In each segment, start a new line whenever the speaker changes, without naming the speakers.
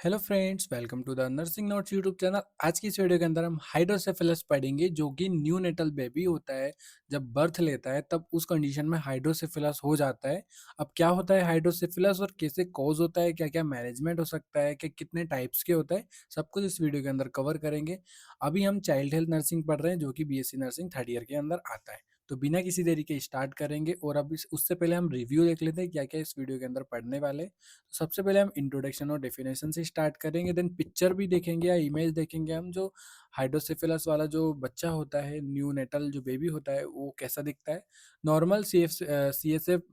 Hello friends, welcome to the nursing notes YouTube channel. आज की इस वीडियो के अंदर हम हाइड्रोसेफेलस पढ़ेंगे, जो कि न्यूनेटल बेबी होता है। जब बर्थ लेता है तब उस कंडीशन में हाइड्रोसेफेलस हो जाता है। अब क्या होता है हाइड्रोसेफेलस और कैसे कॉज होता है, क्या क्या मैनेजमेंट हो सकता है, कि कितने टाइप्स के होता है, सब कुछ इस वीडियो के अंदर कवर करेंगे। अभी हम चाइल्ड हेल्थ नर्सिंग पढ़ रहे हैं, जो कि बीएससी नर्सिंग थर्ड ईयर के अंदर आता है। तो बिना किसी देरी के स्टार्ट करेंगे। और अब उससे पहले हम रिव्यू देख लेते हैं क्या क्या इस वीडियो के अंदर पढ़ने वाले हैं। सबसे पहले हम इंट्रोडक्शन और डेफिनेशन से स्टार्ट करेंगे, देन पिक्चर भी देखेंगे या इमेज देखेंगे हम, जो हाइड्रोसेफेलस वाला जो बच्चा होता है, न्यू नेटल जो बेबी होता है, वो कैसा दिखता है। नॉर्मल सी एस एफ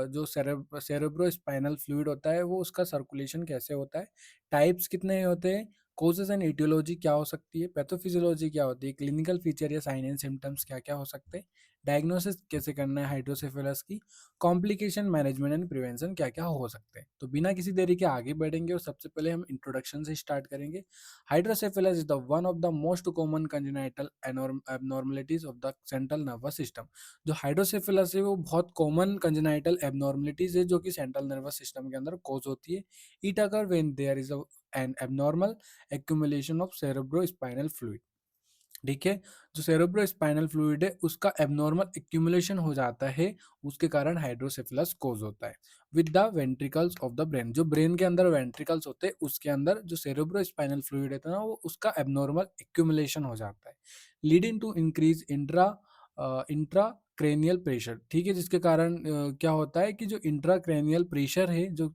जो सेरेब्रो स्पाइनल फ्लूइड होता है, वो उसका सर्कुलेशन कैसे होता है, टाइप्स कितने होते हैं, कोजेस एंड एटियोलॉजी क्या हो सकती है, पैथोफिजियोलॉजी क्या होती है, क्लिनिकल फीचर या साइन एंड सिम्टम्स क्या क्या हो सकते हैं, डायग्नोसिस कैसे करना है हाइड्रोसेफेलस की, कॉम्प्लिकेशन मैनेजमेंट एंड प्रिवेंशन क्या क्या हो सकते हैं। तो बिना किसी देरी के आगे बढ़ेंगे और सबसे पहले हम इंट्रोडक्शन से स्टार्ट करेंगे। Hydrocephalus is the one of the most common congenital abnormalities of the central nervous system. जो हाइड्रोसेफेलस है वो बहुत कॉमन कंजेनाइटल एबनॉर्मलिटीज है, जो कि सेंट्रल नर्वस सिस्टम के अंदर कॉज होती है। It occur when there is an abnormal accumulation of cerebro spinal fluid. ठीक है, जो सेरेब्रो स्पाइनल फ्लूइड है उसका एबनॉर्मल एक्यूमुलेशन हो जाता है, उसके कारण हाइड्रोसेफेलस कोज होता है। With the ventricles of the brain, जो ब्रेन के अंदर वेंट्रिकल्स होते हैं उसके अंदर जो सेरेब्रो स्पाइनल फ्लूइड है ना, वो उसका एबनॉर्मल एक्यूमुलेशन हो जाता है, leading to increase intracranial pressure. ठीक है, जिसके कारण क्या होता है कि जो इंट्रा क्रेनियल प्रेशर है, जो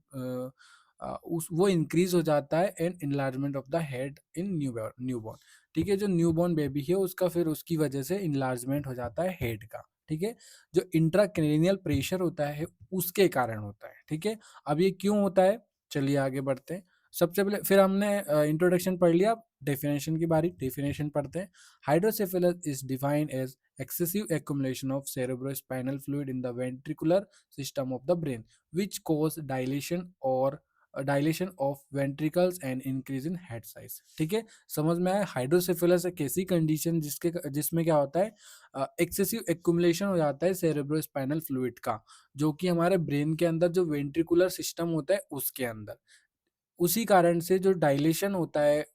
उस वो इंक्रीज हो जाता है, and enlargement of the head in newborn. ठीक है, जो न्यूबॉर्न बेबी है उसका फिर उसकी वजह से इनलार्जमेंट हो जाता है हेड का। ठीक है, जो इंट्राक्रेनियल प्रेशर होता है उसके कारण होता है। ठीक है, अब ये क्यों होता है, चलिए आगे बढ़ते हैं। सबसे पहले फिर हमने इंट्रोडक्शन पढ़ लिया, अब डेफिनेशन की बारी, डेफिनेशन पढ़ते हैं। Hydrocephalus is defined as excessive accumulation of cerebrospinal fluid in the ventricular system of the brain which cause dilation of ventricles and increase in head size। ठीक है, समझ में आया। हाइड्रोसेफेलस एक ऐसी कंडीशन जिसमें क्या होता है, एक्सेसिव एक्यूमुलेशन हो जाता है सेरेब्रोस्पाइनल फ्लूइड का, जो कि हमारे ब्रेन के अंदर जो वेंट्रिकुलर सिस्टम होता है उसके अंदर, उसी कारण से जो डायलेशन होता है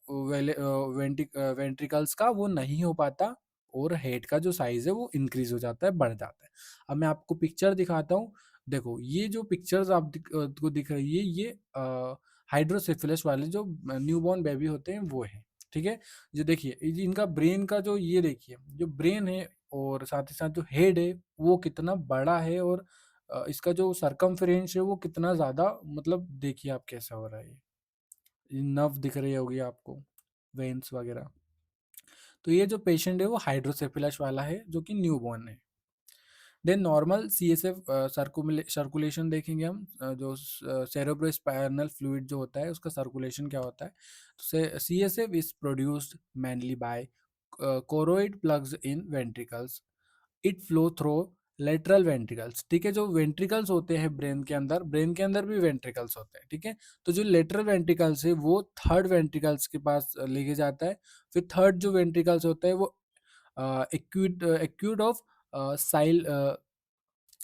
वेंट्रिकल्स का, वो नहीं हो पाता, और हेड का जो साइज है वो इंक्रीज हो जाता है, बढ़ जाता है। अब मैं आपको पिक्चर दिखाता हूँ। देखो, ये जो पिक्चर्स को दिख रही है, ये हाइड्रोसेफेलस वाले जो न्यूबॉर्न बेबी होते हैं वो है। ठीक है, जो देखिए इनका ब्रेन का जो, ये देखिए जो ब्रेन है और साथ ही साथ जो हेड है वो कितना बड़ा है, और इसका जो सरकमफ्रेंस है वो कितना ज्यादा, मतलब देखिए आप कैसा हो रहा है। ये नर्व दिख रही होगी आपको, वेन्स वगैरह। तो ये जो पेशेंट है वो हाइड्रोसेफेलस वाला है, जो कि न्यूबॉर्न है। Then normal C S F circulation देखेंगे हम, जो सेरेब्रोस्पाइनल फ्लूइड जो होता है उसका सर्कुलेशन क्या होता है। तो C S F is produced mainly by choroid plugs in ventricles. It flow through lateral ventricles. ठीक है, जो वेंट्रिकल्स होते हैं ब्रेन के अंदर भी वेंट्रिकल्स होते हैं। ठीक है, तो जो लेटरल वेंट्रिकल्स है वो थर्ड वेंट्रिकल्स के पास लेके जाता है। फिर थर्ड जो वेंट्रिकल्स होता है वो एक्यूट ऑफ साइल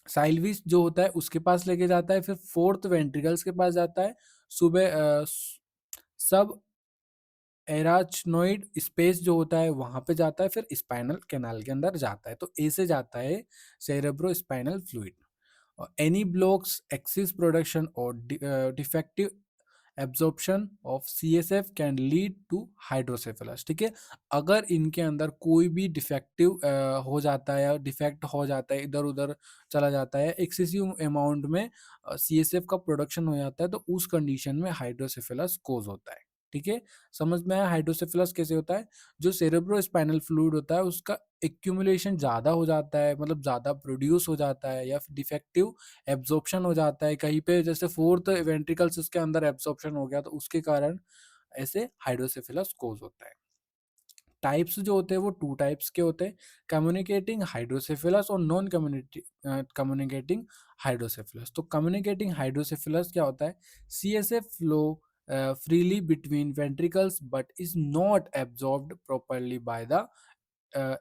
साइलविस जो होता है उसके पास लेके जाता है। फिर फोर्थ वेंट्रिकल्स के पास जाता है, सुबह सब एराचनोइड स्पेस जो होता है वहां पे जाता है, फिर स्पाइनल कैनाल के अंदर जाता है। तो ऐसे जाता है cerebro spinal fluid. Any blocks excess production और defective absorption of CSF can lead to hydrocephalus. ठीक है, अगर इनके अंदर कोई भी डिफेक्टिव हो जाता है या डिफेक्ट हो जाता है, इधर उधर चला जाता है, एक्सेसिव अमाउंट में सीएसएफ का प्रोडक्शन हो जाता है, तो उस कंडीशन में हाइड्रोसेफेलस कोज होता है। ठीक है, समझ में आया हाइड्रोसेफेलस कैसे होता है। जो सेरेब्रो स्पाइनल फ्लूइड होता है उसका एक्यूमुलेशन ज़्यादा हो जाता है, मतलब ज़्यादा प्रोड्यूस हो जाता है, या फिर डिफेक्टिव एब्जॉर्प्शन हो जाता है कहीं पे, जैसे फोर्थ वेंट्रिकल्स उसके अंदर एब्जॉर्प्शन हो गया, तो उसके कारण ऐसे हाइड्रोसेफेलस कोज होता है। टाइप्स जो होते हैं वो टू टाइप्स के होते हैं, कम्युनिकेटिंग हाइड्रोसेफेलस और नॉन कम्युनिकेटिंग हाइड्रोसेफेलस। तो कम्युनिकेटिंग हाइड्रोसेफेलस क्या होता है, CSF flow freely between ventricles but is not absorbed properly by the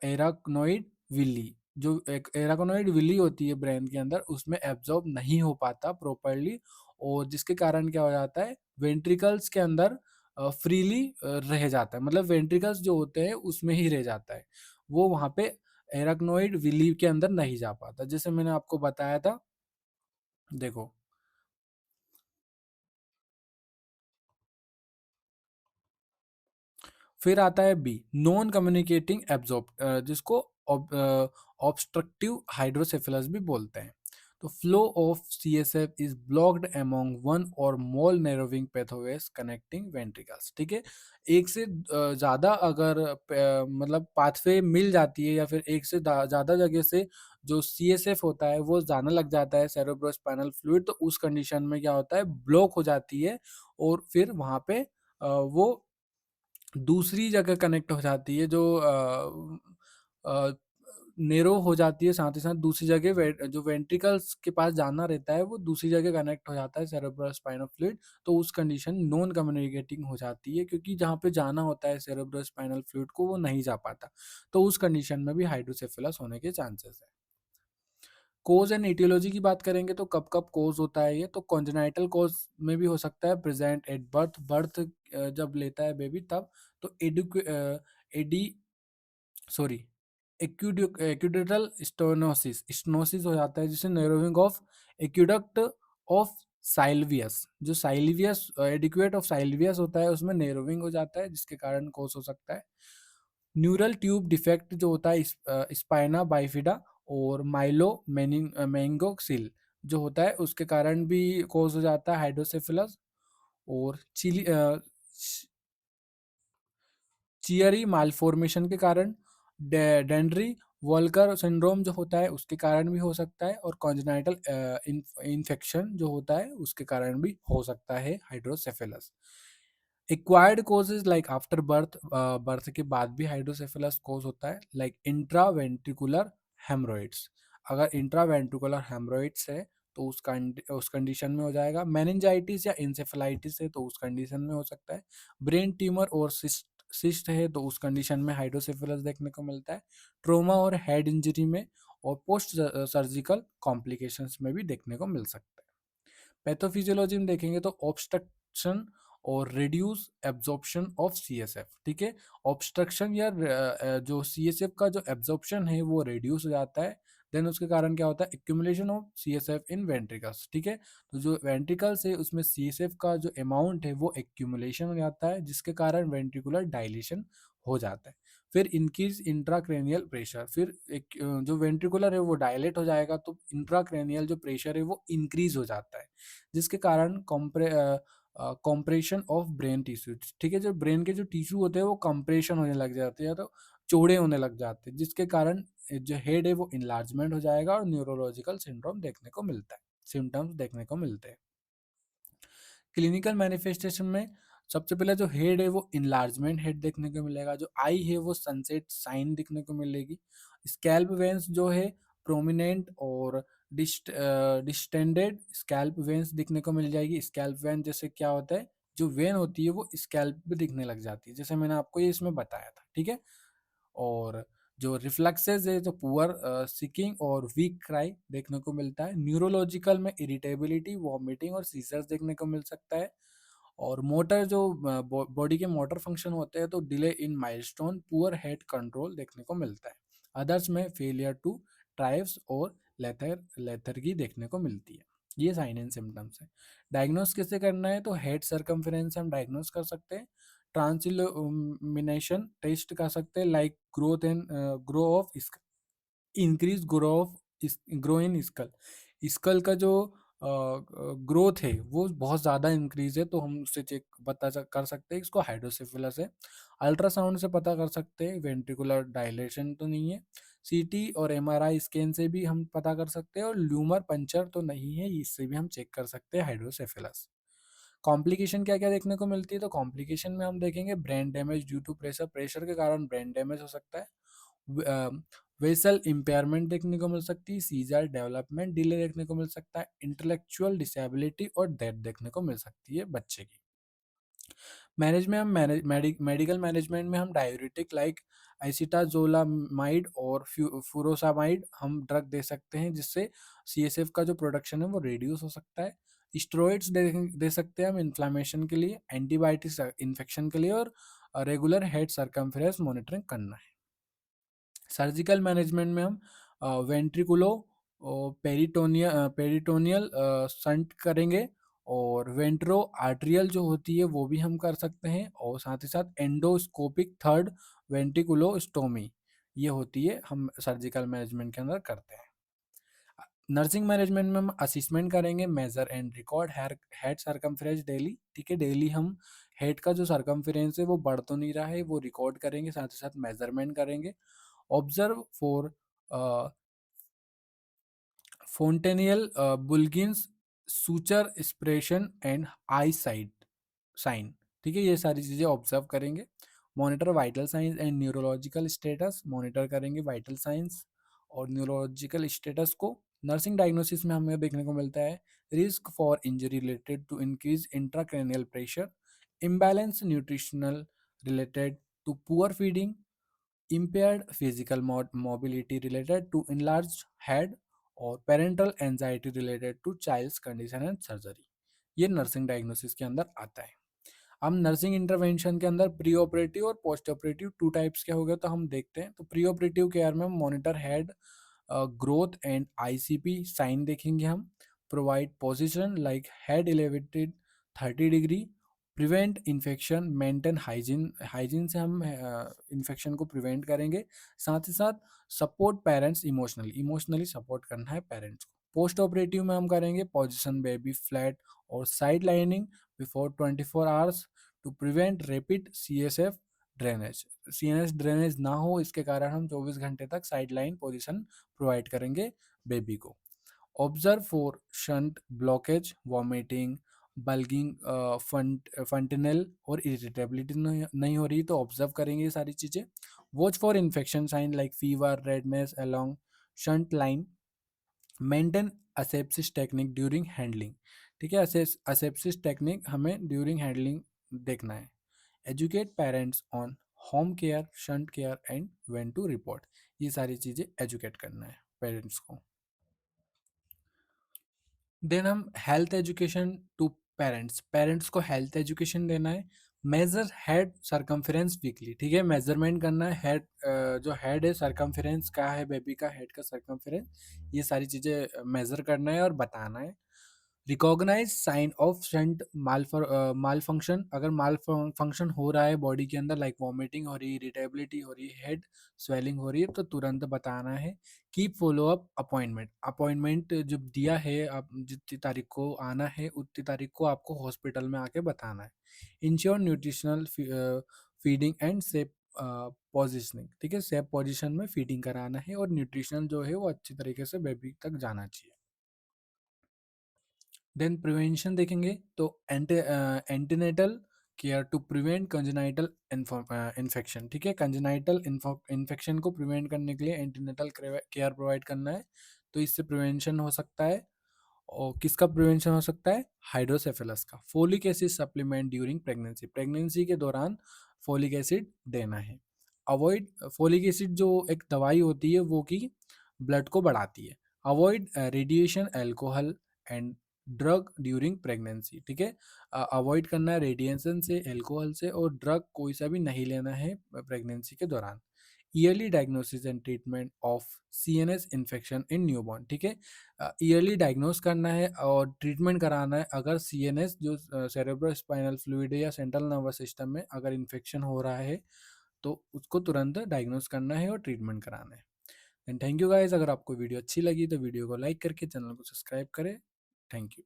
arachnoid villi. जो एक एराक्नोइड विली होती है ब्रेन के अंदर, उसमें एब्जॉर्ब नहीं हो पाता प्रॉपरली, और जिसके कारण क्या हो जाता है, वेंट्रिकल्स के अंदर फ्रीली रह जाता है, मतलब वेंट्रिकल्स जो होते हैं उसमें ही रह जाता है, वो वहाँ पे एराक्नोइड विली के अंदर नहीं जा पाता, जैसे मैंने आपको बताया था। देखो, फिर आता है बी, नॉन कम्युनिकेटिंग एब्जॉर्ब, जिसको ऑब्स्ट्रक्टिव हाइड्रोसेफेलस भी बोलते हैं। तो flow of CSF is blocked among one और मोर नैरोविंग पैथोवेज कनेक्टिंग वेंट्रिकल्स। ठीक है, एक से ज्यादा अगर मतलब पाथवे मिल जाती है, या फिर एक से ज्यादा जगह से जो सीएसएफ होता है वो जाने लग जाता है सेरेब्रोस्पाइनल फ्लूइड, तो उस कंडीशन में क्या होता है, ब्लॉक हो जाती है, और फिर वहां पे वो दूसरी जगह कनेक्ट हो जाती है, जो नेरो हो जाती है, साथ ही साथ दूसरी जगह जो वेंट्रिकल्स के पास जाना रहता है वो दूसरी जगह कनेक्ट हो जाता है सेरेब्रल स्पाइनल फ्लूइड। तो उस कंडीशन नॉन कम्युनिकेटिंग हो जाती है, क्योंकि जहाँ पे जाना होता है सेरेब्रल स्पाइनल फ्लूइड को वो नहीं जा पाता, तो उस कंडीशन में भी हाइड्रोसेफेलस होने के चांसेस है। कोज एंड एटियोलॉजी की बात करेंगे तो कब कब कोज होता है ये, तो कॉन्जेनाइटल कोज में भी हो सकता है, प्रेजेंट एट बर्थ, बर्थ जब लेता है बेबी तब। तो एडी सॉरी एक्यूडेटल स्टोनोसिस स्टोनोसिस हो जाता है, जिसे नैरोइंग ऑफ एक्यूडक्ट ऑफ साइल्वियस, जो साइल्वियस एडिक्वेट ऑफ साइल्वियस होता है उसमें नैरोइंग हो जाता है, जिसके कारण कोस हो सकता है। न्यूरल ट्यूब डिफेक्ट जो होता है स्पाइना बाइफिडा और माइलो मैंगोक्सिल जो होता है उसके कारण भी कोस हो जाता है हाइड्रोसेफेलस। और चियरी मालफॉर्मेशन के कारण, डेंड्री वॉल्कर सिंड्रोम जो होता है उसके कारण भी हो सकता है, और कॉन्जेनाइटल इन्फेक्शन जो होता है उसके कारण भी हो सकता है hydrocephalus. Acquired causes like after birth, birth के बाद भी हाइड्रोसेफेलस कोज होता है, लाइक इंट्रावेंट्रिकुलर हेमरोइड्स। अगर इंट्रावेंट्रिकुलर हेमरोइड्स है तो उस कंडीशन में हो जाएगा। मेनिंजाइटिस या इंसेफेलाइटिस है तो उस कंडीशन में हो सकता है। ब्रेन ट्यूमर और सिस्ट है तो उस कंडीशन में हाइड्रोसेफेलस देखने को मिलता है। ट्रोमा और हेड इंजरी में, और पोस्ट सर्जिकल कॉम्प्लिकेशंस में भी देखने को मिल सकता है। पैथोफिजियोलॉजी में देखेंगे तो ऑब्स्ट्रक्शन और रिड्यूस एब्जॉर्प्शन ऑफ सीएसएफ। ठीक है, ऑब्स्ट्रक्शन या जो सीएसएफ का जो एब्जॉर्प्शन है वो रिड्यूस हो जाता है। देन उसके कारण क्या होता है, accumulation of CSF in ventricles. ठीक है, तो जो वेंट्रिकल्स है उसमें सीएसएफ का जो अमाउंट है वो एक्यूमुलेशन हो जाता है, जिसके कारण वेंट्रिकुलर डायलेशन हो जाता है। फिर इंक्रीज इंट्राक्रेनियल प्रेशर, फिर एक जो वेंट्रिकुलर है वो डायलेट हो जाएगा, तो इंट्राक्रेनियल जो प्रेशर है वो इंक्रीज हो जाता है, जिसके कारण कॉम्प्रेशन ऑफ ब्रेन टिश्यू। ठीक है, जो ब्रेन के जो टिश्यू होते हैं वो कंप्रेशन होने लग जाते हैं, तो चौड़े होने लग जाते हैं, जिसके कारण जो हेड है वो इनलार्जमेंट हो जाएगा, और न्यूरोलॉजिकल सिंड्रोम देखने को मिलता है, सिम्टम्स देखने को मिलते हैं। क्लिनिकल मैनिफेस्टेशन में सबसे पहले जो हेड है वो इनलार्जमेंट हेड देखने को मिलेगा, जो आई है वो सनसेट साइन देखने को मिलेगी। स्कैल्प वेंस जो है प्रोमिनेंट और डिस्टेंडेड स्कैल्प वेंस दिखने को मिल जाएगी। स्कैल्प वेन जैसे क्या होता है, जो वेन होती है वो स्कैल्प पे दिखने लग जाती है, जैसे मैंने आपको ये इसमें बताया था। ठीक है, और जो रिफ्लेक्सेस है, जो पुअर सिकिंग और वीक क्राई देखने को मिलता है। न्यूरोलॉजिकल में इरिटेबिलिटी, वॉमिटिंग और सीजर्स देखने को मिल सकता है। और मोटर जो बॉडी के मोटर फंक्शन होते हैं तो delay in milestone, poor head control देखने को मिलता है। अदर्स में फेलियर टू ट्राइव्स और लेथरगी देखने को मिलती है। ये साइन एंड सिम्टम्स है। डायग्नोस कैसे करना है, तो हेड सर्कम्फेरेंस हम डायग्नोस कर सकते हैं। ट्रांसइल्यूमिनेशन टेस्ट कर सकते हैं, like growth and grow of increase grow of grow in skull. Skull का जो ग्रोथ है वो बहुत ज़्यादा इंक्रीज है, तो हम उससे चेक कर सकते हैं इसको हाइड्रोसेफेलस है। अल्ट्रासाउंड से पता कर सकते हैं वेंट्रिकुलर डायलेशन तो नहीं है। सीटी और एमआरआई स्कैन से भी हम पता कर सकते हैं, और ल्यूमर पंचर तो नहीं है, इससे भी हम चेक कर सकते हैं हाइड्रोसेफेलस। कॉम्प्लिकेशन क्या क्या देखने को मिलती है, तो कॉम्प्लिकेशन में हम देखेंगे brain damage due to pressure, pressure के कारण ब्रेन डैमेज हो सकता है। वेसल इम्पेयरमेंट देखने को मिल सकती है, सीजर डेवलपमेंट डिले देखने को मिल सकता है, इंटेलेक्चुअल डिसेबिलिटी और डेथ देखने को मिल सकती है बच्चे की। मैनेज में हम मेडिकल मैनेजमेंट में हम डाययूरेटिक लाइक आइसिटाजोलामाइड और फुरोसामाइड हम ड्रग दे सकते हैं, जिससे सीएसएफ का जो प्रोडक्शन है वो रिड्यूस हो सकता है। स्टेरॉइड्स दे सकते हैं हम इन्फ्लामेशन के लिए, एंटीबायोटिक्स इन्फेक्शन के लिए, और रेगुलर हेड सरकमफ्रेंस मॉनिटरिंग करना है। सर्जिकल मैनेजमेंट में हम वेंट्रिकुलो पेरिटोनियल शंट करेंगे, और वेंट्रो आर्ट्रियल जो होती है वो भी हम कर सकते हैं, और साथ ही साथ एंडोस्कोपिक थर्ड वेंट्रिकुलोस्टोमी ये होती है, हम सर्जिकल मैनेजमेंट के अंदर करते हैं। नर्सिंग मैनेजमेंट में हम असिस्मेंट करेंगे, measure and record head circumference daily, ठीक है, डेली हम हेड का जो सरकमफ्रेंस है वो बढ़ तो नहीं रहा है वो रिकॉर्ड करेंगे, साथ ही साथ मेजरमेंट करेंगे। Observe for fontanelle bulging suture expression and eye sight sign, ठीक है, ये सारी चीज़ें ऑब्जर्व करेंगे। Monitor vital signs and neurological status, monitor करेंगे वाइटल साइंस और न्यूरोलॉजिकल स्टेटस को। नर्सिंग डायग्नोसिस में हमें देखने को मिलता है risk for injury related to increase intracranial pressure, imbalance nutritional related to poor feeding, impaired physical mobility related to enlarged head, और parental anxiety related to child's condition and surgery, ये nursing diagnosis के अंदर आता है। हम nursing intervention के अंदर pre operative और पोस्ट ऑपरेटिव टू टाइप्स के हो गए, तो हम देखते हैं। तो प्री ऑपरेटिव केयर में हम monitor head growth and ICP sign देखेंगे, हम provide position like head elevated 30 degree, prevent infection, maintain hygiene, hygiene से हम इन्फेक्शन को प्रिवेंट करेंगे, साथ ही साथ support parents emotionally, emotionally support करना है पेरेंट्स को। पोस्ट ऑपरेटिव में हम करेंगे पोजीशन बेबी फ्लैट और side lining before 24 hours to prevent rapid CSF drainage, CNS drainage ना हो इसके कारण हम 24 घंटे तक साइड लाइन पोजिशन प्रोवाइड करेंगे बेबी को। Observe for shunt blockage, vomiting, bulging, fontanelle और इरिटेबिलिटी नहीं हो रही तो ऑब्जर्व करेंगे ये सारी चीज़ें। Watch for infection sign like fever, redness along shunt line, maintain asepsis technique during handling, ठीक है, असेप्सिस टेक्निक हमें ड्यूरिंग हैंडलिंग देखना है। Educate parents on home care, shunt care and when to report, ये सारी चीज़ें एजुकेट करना है पेरेंट्स को। देन हम health education to parents, parents को हेल्थ एजुकेशन देना है। मेजर हेड सरकमफ्रेंस वीकली, ठीक है, मेजरमेंट करना है हेड, जो हेड है सरकमफ्रेंस का है बेबी का हेड का सरकमफ्रेंस, ये सारी चीज़ें मेजर करना है और बताना है। Recognise sign of shunt malfunction, अगर माल फंक्शन हो रहा है बॉडी के अंदर, लाइक वॉमिटिंग हो रही है, इरिटेबिलिटी हो रही है, हेड स्वेलिंग हो रही है, तो तुरंत बताना है। Keep follow up appointment, appointment जब दिया है, आप जितनी तारीख को आना है उतनी तारीख को आपको हॉस्पिटल में आके बताना है। Ensure nutritional feeding and safe positioning, ठीक है, सेफ पोजिशन में फीडिंग कराना है, और न्यूट्रिशन जो है वो अच्छी तरीके से बेबी तक जाना चाहिए। देन प्रिवेंशन देखेंगे तो antenatal care to prevent congenital infection, ठीक है, कंजेनाइटल इन्फेक्शन को प्रिवेंट करने के लिए एंटीनेटल केयर प्रोवाइड करना है, तो इससे प्रिवेंशन हो सकता है। और किसका प्रिवेंशन हो सकता है? हाइड्रोसेफेलस का। Folic acid supplement during pregnancy, pregnancy के दौरान फोलिक एसिड देना है। अवॉइड, फोलिक एसिड जो एक दवाई होती है वो की ब्लड को बढ़ाती है। Avoid radiation, alcohol and drug during pregnancy, ठीक है, अवॉइड करना है रेडिएशन से, एल्कोहल से, और ड्रग कोई सा भी नहीं लेना है प्रेगनेंसी के दौरान। Yearly diagnosis and treatment of CNS infection in newborn, ठीक है, ईयरली डायग्नोस करना है और ट्रीटमेंट कराना है अगर सीएनएस जो सेरेब्रो स्पाइनल फ्लूइड या सेंट्रल नर्वस सिस्टम में अगर इन्फेक्शन हो रहा है तो उसको तुरंत डायग्नोस करना है और ट्रीटमेंट कराना है। एंड थैंक यू गाइस, अगर आपको वीडियो अच्छी लगी तो वीडियो को लाइक करके चैनल को सब्सक्राइब करें। Thank you.